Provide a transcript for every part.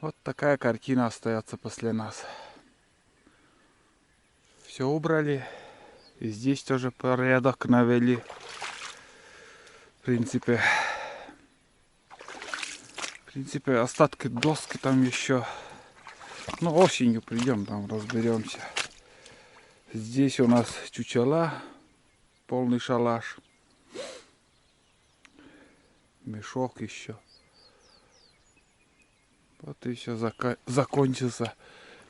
Вот такая картина остается после нас. Все убрали. И здесь тоже порядок навели. В принципе, остатки доски там еще. Ну, осенью придем, там разберемся. Здесь у нас чучела, полный шалаш. Мешок еще. Вот и все закончился.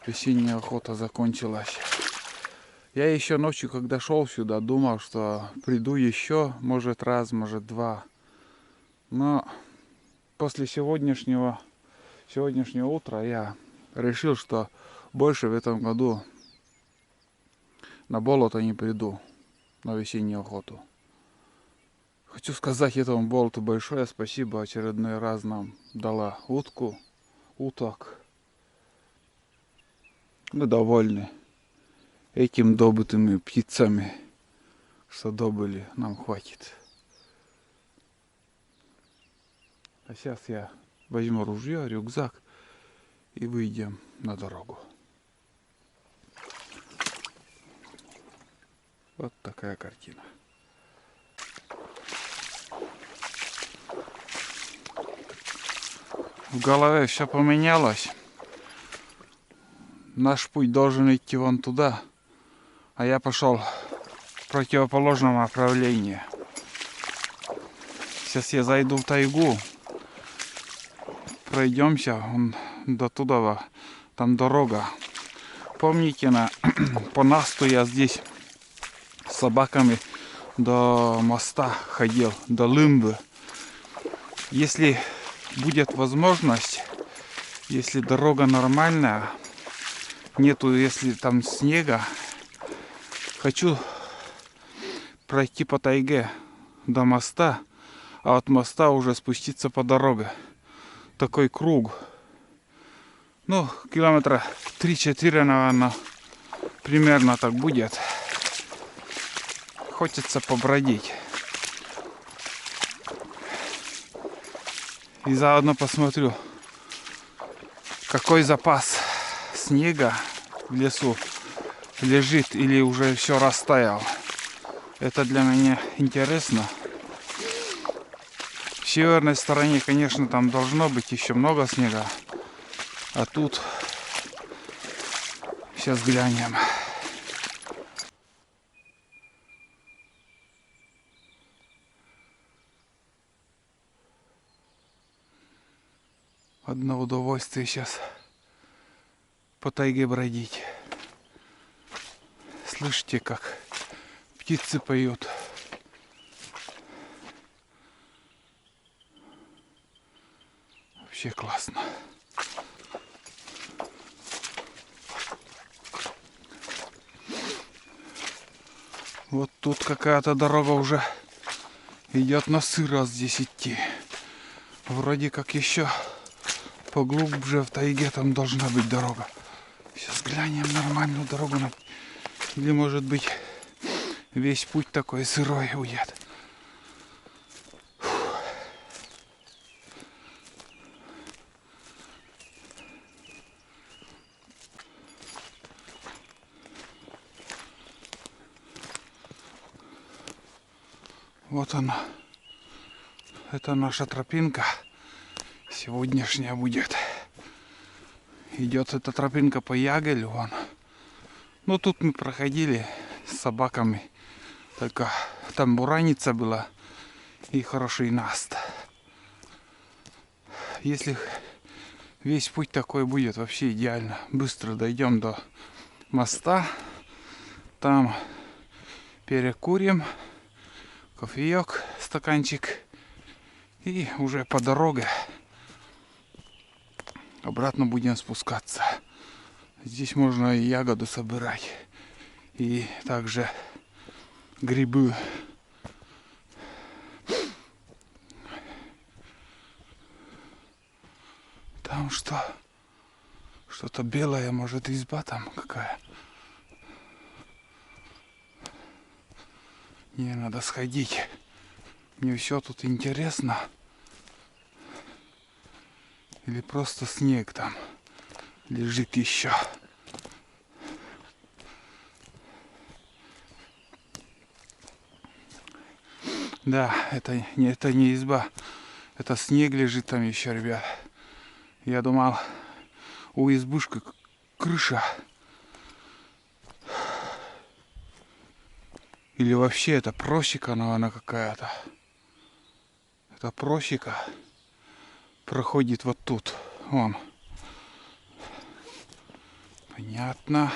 Весенняя охота закончилась. Я еще ночью, когда шел сюда, думал, что приду еще, может раз, может два. Но после сегодняшнего утра я решил, что больше в этом году на болото не приду, на весеннюю охоту. Хочу сказать этому болоту большое спасибо. Очередной раз нам дала уток. Мы довольны этим добытыми птицами, что добыли, нам хватит. А сейчас я возьму ружье, рюкзак и выйдем на дорогу. Вот такая картина. В голове все поменялось. Наш путь должен идти вон туда, а я пошел в противоположном направлении. Сейчас я зайду в тайгу, пройдемся до туда, там дорога. Помните, по Насту я здесь с собаками до моста ходил, до Лымбы. Если будет возможность, если дорога нормальная, нету, если там снега, хочу пройти по тайге до моста, а от моста уже спуститься по дороге. Такой круг. Ну, километра 3-4, наверное, примерно так будет. Хочется побродить. И заодно посмотрю, какой запас снега в лесу лежит или уже все растаял. Это для меня интересно. В северной стороне, конечно, там должно быть еще много снега. А тут сейчас глянем. Одно удовольствие сейчас по тайге бродить. Слышите, как птицы поют. Вообще классно. Вот тут какая-то дорога уже идет на сыро здесь идти. Вроде как еще поглубже в тайге там должна быть дорога. Сейчас глянем нормальную дорогу. Или может быть весь путь такой сырой уйдет. Вот она. Это наша тропинка. Сегодняшняя будет. Идет эта тропинка по Ягелю. Вон. Ну тут мы проходили с собаками. Только там бураница была и хороший наст. Если весь путь такой будет, вообще идеально. Быстро дойдем до моста. Там перекурим. Кофеек, стаканчик. И уже по дороге обратно будем спускаться. Здесь можно и ягоду собирать. И также грибы. Там что? Что-то белое, может, изба там какая. Не, надо сходить. Мне все тут интересно. Или просто снег там лежит еще. Да, это не изба. Это снег лежит там еще, ребят. Я думал, у избушки крыша. Или вообще это просека, наверное, какая-то. Это просека проходит вот тут. Вон. Понятно.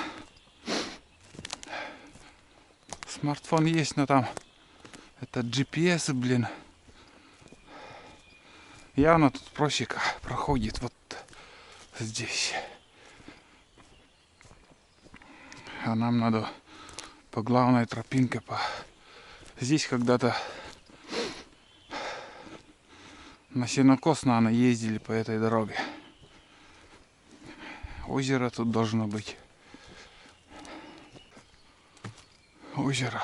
Смартфон есть, но там это GPS, блин. Явно тут просека проходит вот здесь. А нам надо по главной тропинке. Здесь когда-то на сенокос, наверное, ездили по этой дороге. Озеро тут должно быть. Озеро.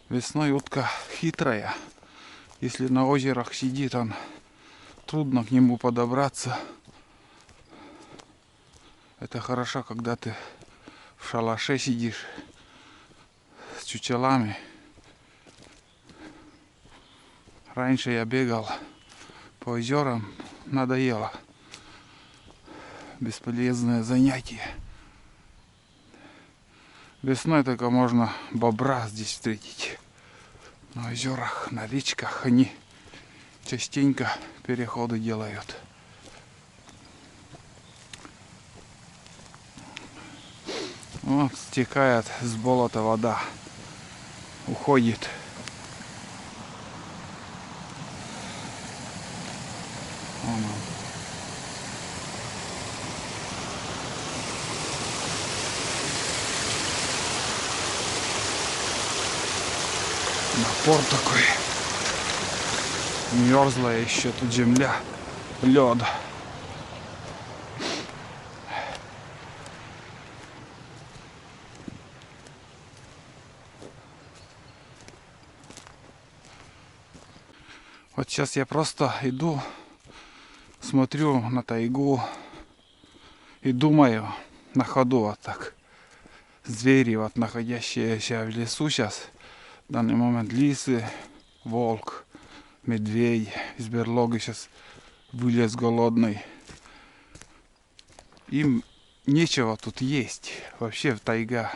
Весной утка хитрая. Если на озерах сидит, он трудно к нему подобраться. Это хорошо, когда ты в шалаше сидишь с чучелами. Раньше я бегал по озерам, надоело. Бесполезное занятие. Весной только можно бобра здесь встретить. На озерах, на речках они частенько переходы делают. Вот стекает с болота вода. Уходит. Вон он. Напор такой. Мерзлая еще тут земля. Лед. Вот сейчас я просто иду, смотрю на тайгу и думаю на ходу вот так. Звери, вот находящиеся в лесу сейчас, в данный момент лисы, волк, медведь из берлоги сейчас вылез голодный. Им нечего тут есть. Вообще тайга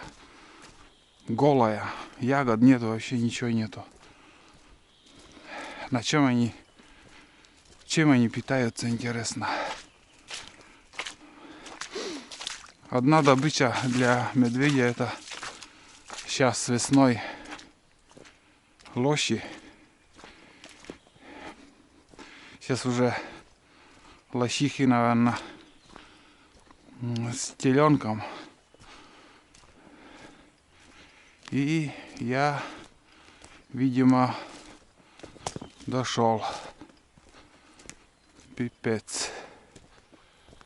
голая. Ягод нету, вообще ничего нету. На чем они питаются, интересно. Одна добыча для медведя — это сейчас весной лощи. Сейчас уже лощихи, наверное, с теленком. И я, видимо, дошел. Пипец.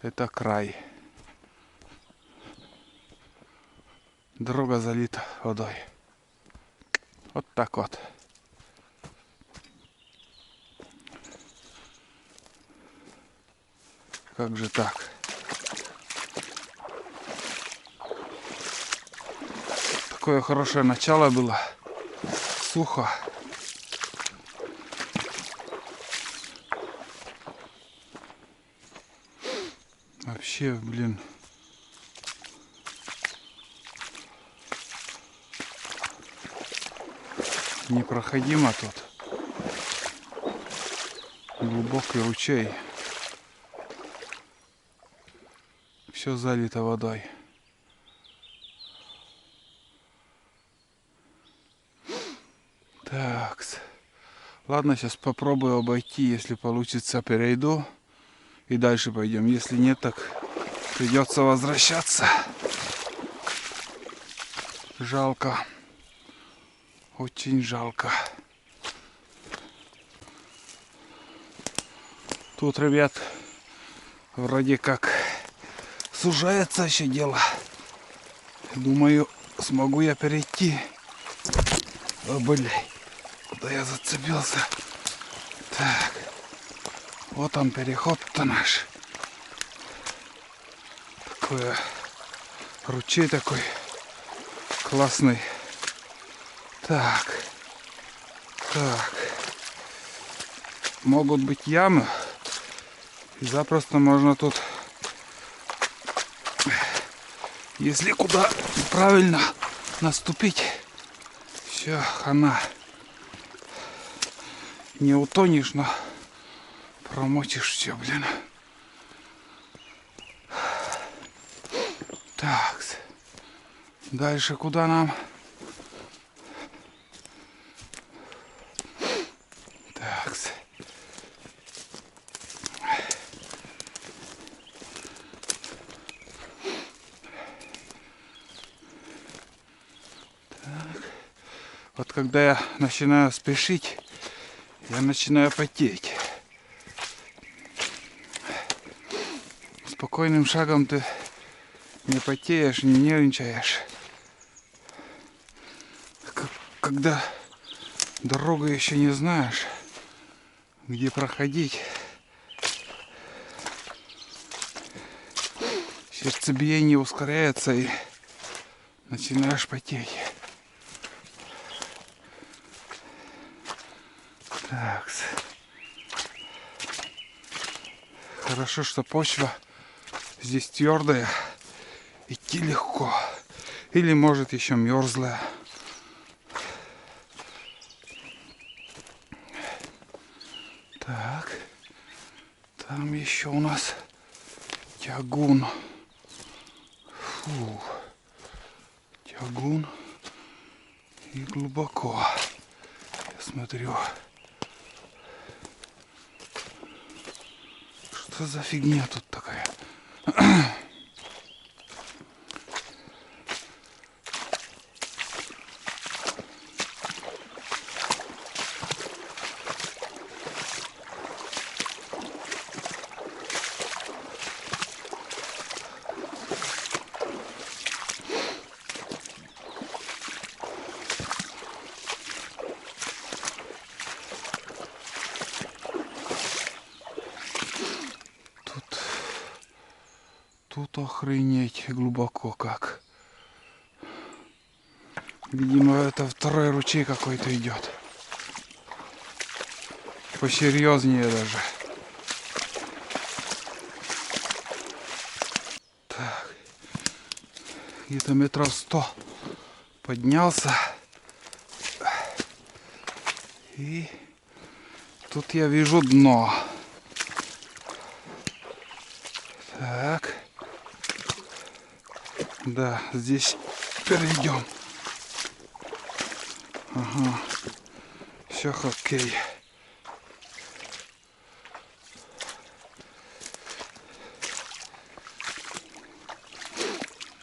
Это край. Дорога залита водой. Вот так вот. Как же так? Такое хорошее начало было. Сухо. Вообще, блин. Непроходимо тут. Глубокий ручей. Все залито водой. Так. Ладно, сейчас попробую обойти. Если получится, перейду. И дальше пойдем. Если нет, так придется возвращаться. Жалко. Очень жалко. Тут, ребят, вроде как сужается еще дело. Думаю, смогу я перейти. О, блядь, куда я зацепился. Так, вот он переход-то наш. Такой ручей такой классный. Так, так. Могут быть ямы. И запросто можно тут, если куда правильно наступить, все, хана. Не утонешь, но промочишь все, блин. Так, дальше куда нам? Так. Вот когда я начинаю спешить, я начинаю потеть. Спокойным шагом ты не потеешь, не нервничаешь. Когда дорогу еще не знаешь, где проходить, сердцебиение ускоряется и начинаешь потеть. Так. Хорошо, что почва здесь твердая, идти легко. Или может еще мерзлая. Так, там еще у нас тягун. Фу. Тягун и глубоко. Я смотрю. Что за фигня тут такая? Тут охренеть глубоко как. Видимо, это второй ручей какой-то идет. Посерьезнее даже. Так. Где-то метров 100 поднялся. И тут я вижу дно. Так. Да, здесь перейдем. Ага. Все окей.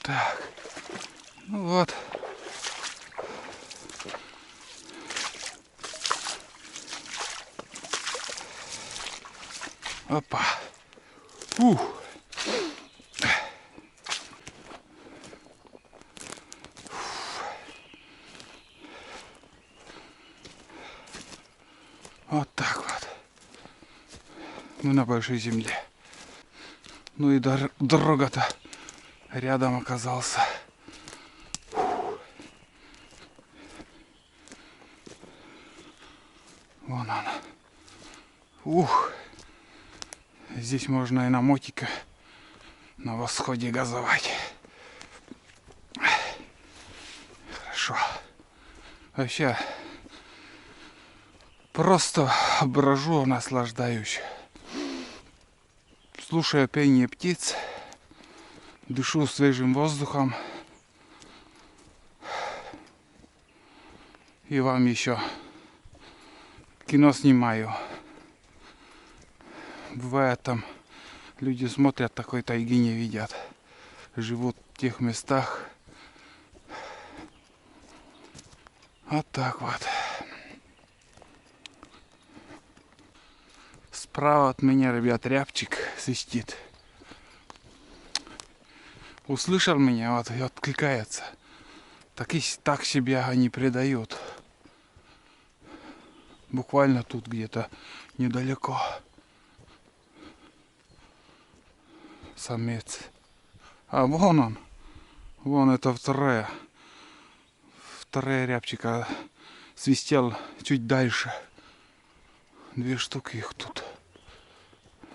Так. Ну вот. Опа. Ух. Вот так вот. Мы на большой земле. Ну и дорога-то рядом оказался. Вон она. Ух. Здесь можно и на мотике на восходе газовать. Хорошо. Вообще просто брожу, наслаждаюсь. Слушаю пение птиц, дышу свежим воздухом. И вам еще кино снимаю. Бывает там люди смотрят, такой тайги не видят. Живут в тех местах. Вот так вот. Справа от меня, ребят, рябчик свистит. услышал меня, вот и откликается. Так себя они предают. Буквально тут где-то недалеко. Самец. А вон он. Вон это вторая. Вторая рябчика свистел чуть дальше. 2 штуки их тут.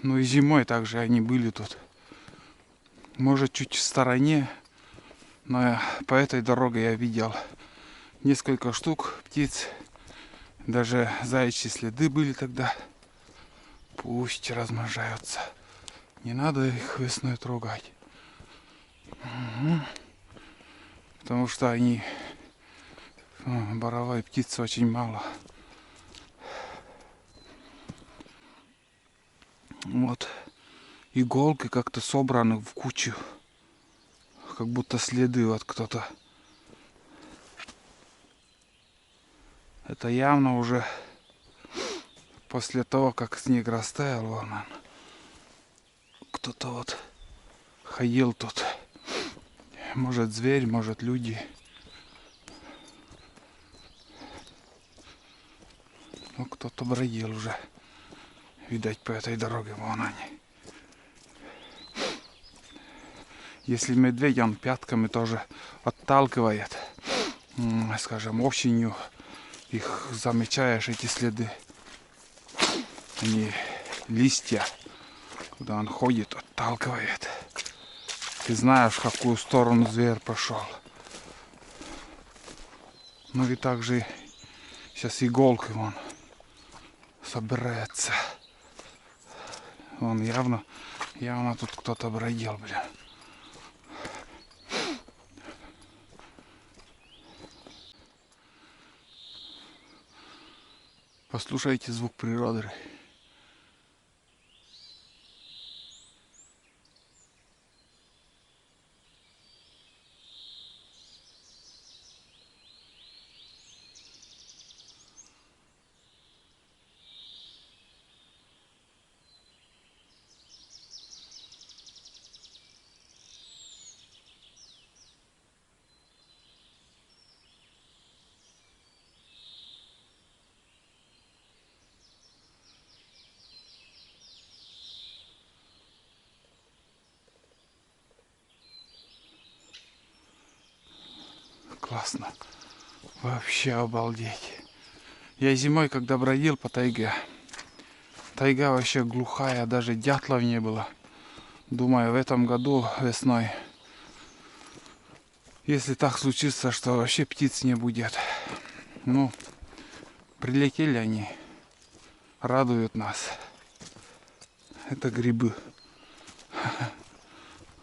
Ну и зимой также они были тут. Может чуть в стороне. Но по этой дороге я видел несколько штук птиц. Даже заячьи следы были тогда. Пусть размножаются. Не надо их весной трогать. Угу. Потому что они... Боровой птицы очень мало. Вот. Иголки как-то собраны в кучу. Как будто следы вот кто-то. Это явно уже после того, как снег растаял, вон он. Кто-то вот ходил тут. Может зверь, может люди. Ну кто-то бродил уже. Видать по этой дороге, вон они. Если медведь, он пятками тоже отталкивает. Скажем, осенью их замечаешь, эти следы. Они листья, куда он ходит, отталкивает. Ты знаешь, в какую сторону зверь пошел. Ну и также сейчас иголки вон собирается. Вон явно тут кто-то бродил, блин. Послушайте звук природы. Классно. Вообще обалдеть. Я зимой, когда бродил по тайге, тайга вообще глухая, даже дятлов не было. Думаю, в этом году весной, если так случится, что вообще птиц не будет. Ну, прилетели они, радуют нас. Это грибы.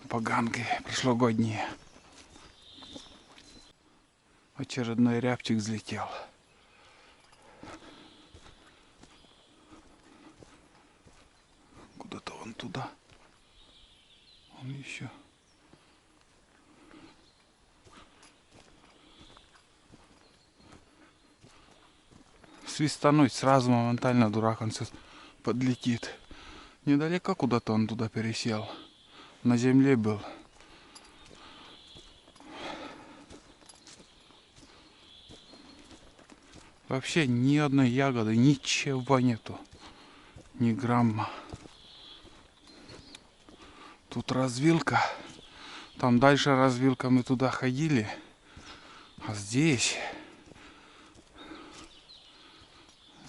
Поганки прошлогодние. Очередной рябчик взлетел. Куда-то вон туда. Он еще. Свистануть сразу моментально дурак, он сейчас подлетит. Недалеко куда-то он туда пересел. На земле был. Вообще ни одной ягоды, ничего нету. Ни грамма. Тут развилка. Там дальше развилка, мы туда ходили. А здесь...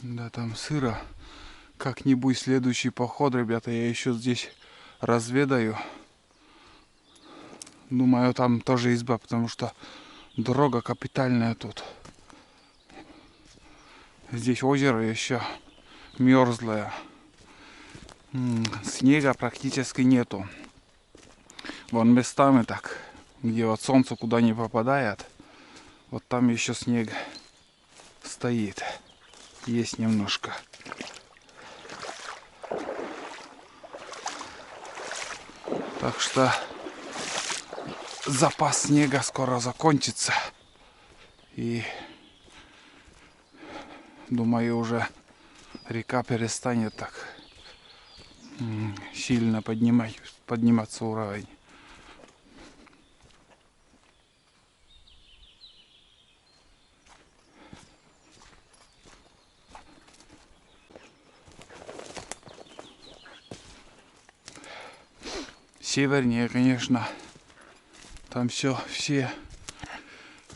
Да, там сыро. Как-нибудь следующий поход, ребята, я еще здесь разведаю. Думаю, там тоже изба, потому что дорога капитальная тут. Здесь озеро еще мерзлое. Снега практически нету. Вон местами так, где вот солнце куда не попадает, вот там еще снег стоит. Есть немножко. Так что запас снега скоро закончится. И думаю, уже река перестанет так сильно подниматься уровень. севернее, конечно. Там все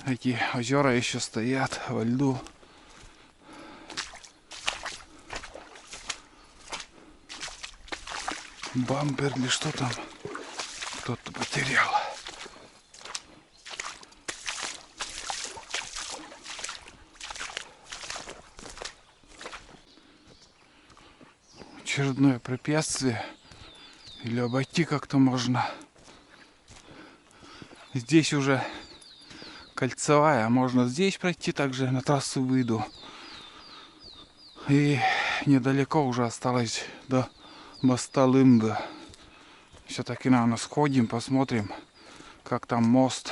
эти озера еще стоят во льду. Бампер или что там? Кто-то потерял. Очередное препятствие. Или обойти как-то можно. Здесь уже кольцевая. Можно здесь пройти, также на трассу выйду. И недалеко уже осталось до моста Лымга. Все-таки, наверное, сходим, посмотрим, как там мост,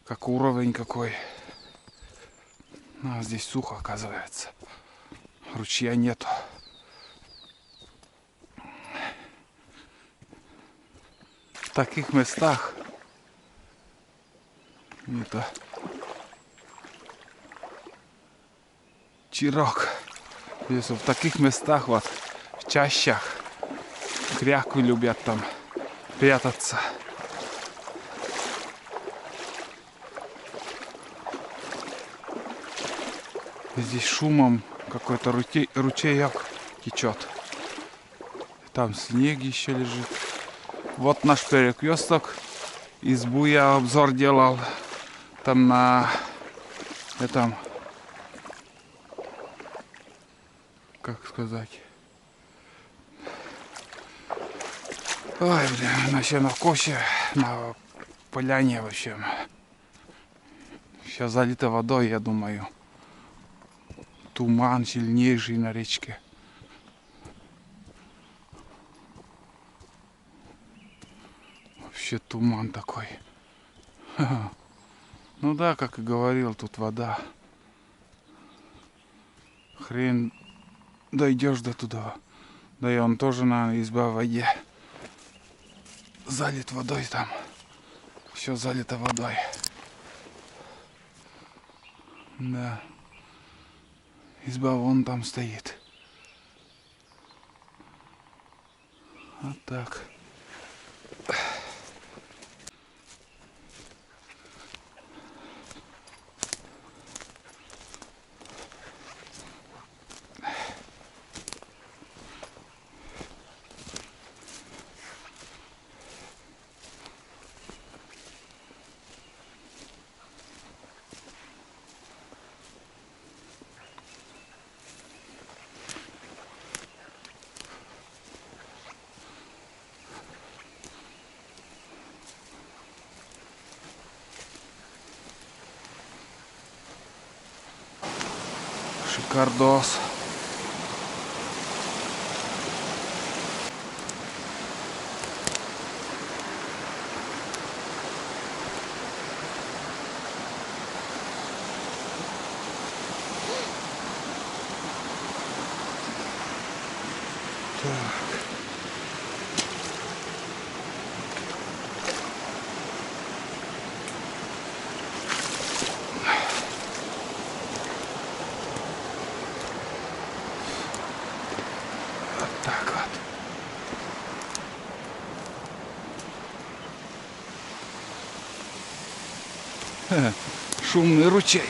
как уровень какой. А здесь сухо, оказывается. Ручья нету. В таких местах это чирок. Здесь в таких местах, вот в чащах, кряквы любят там прятаться. Здесь шумом какой-то ручеек течет. Там снег еще лежит. Вот наш перекресток. Избу я обзор делал. Там на этом, как сказать. Ой, блин, на сенокосе, на поляне, в общем. Сейчас залито водой, я думаю. Туман сильнейший на речке. Вообще туман такой. Ну да, как и говорил, тут вода. Хрен дойдешь до туда. Да и он тоже, наверное, изба в воде. Залит водой там. Все залито водой. Да. Изба вон там стоит. Вот так. Шикардос. Так. Вот так вот. Шумный ручей.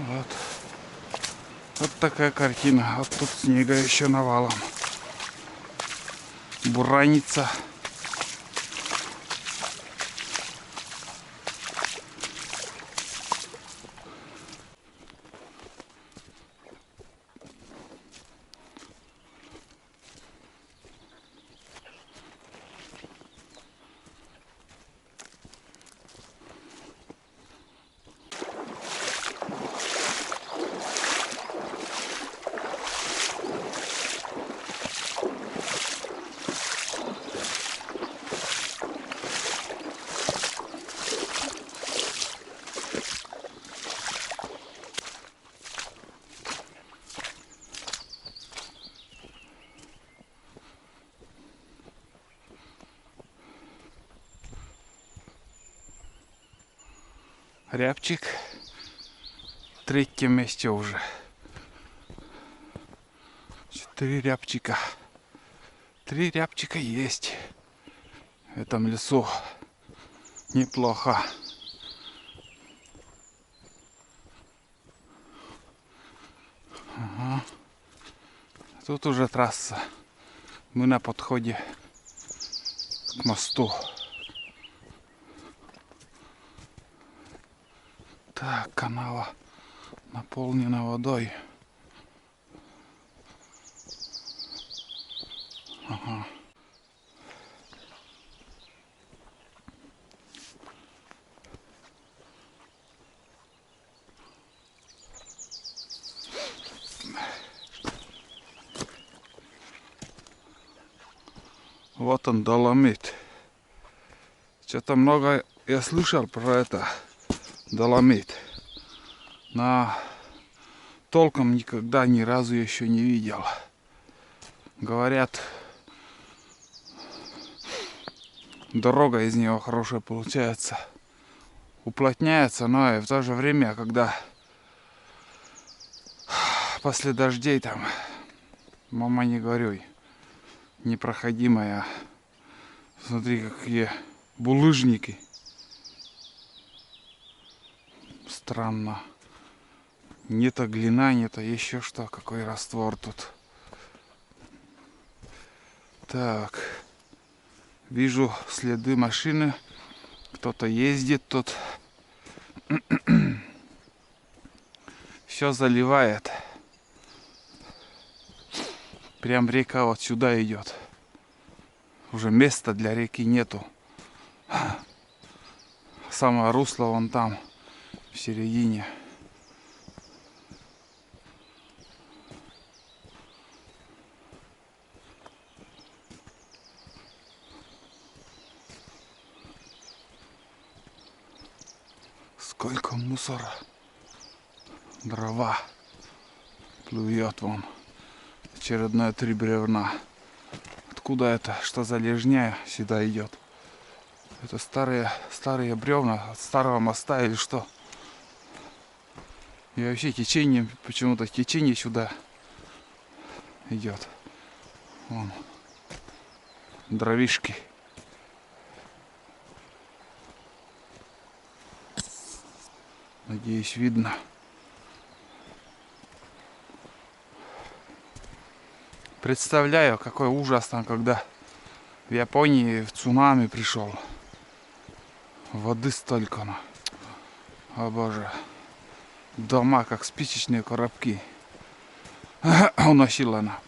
Вот. Вот такая картина. Вот тут снега еще навалом. Буранится. Рябчик. третьем месте уже. 4 рябчика. 3 рябчика есть в этом лесу. Неплохо. Ага. Тут уже трасса. Мы на подходе к мосту. Так, канава наполнена водой. Ага. Вот он, Доломит. Что-то много я слышал про это. Доломит. Но толком никогда ни разу еще не видел. Говорят, дорога из него хорошая получается. Уплотняется, но и в то же время, когда после дождей там, мама не горюй, непроходимая. Смотри, какие булыжники. Странно. Не то глина, не то еще что. Какой раствор тут. Так. Вижу следы машины. Кто-то ездит тут. Все заливает. Прям река вот сюда идет. Уже места для реки нету. Самое русло вон там, в середине. Сколько мусора. Дрова. Плюет вон. Очередное 3 бревна. Откуда это? Что за лежня сюда идет? Это старые бревна от старого моста или что? И вообще течение, почему-то течение сюда идет. Вон. Дровишки. Надеюсь, видно. Представляю, какой ужас там, когда в Японии в цунами пришел. Воды столько. О боже. Дома как спичечные коробки. Уносила она.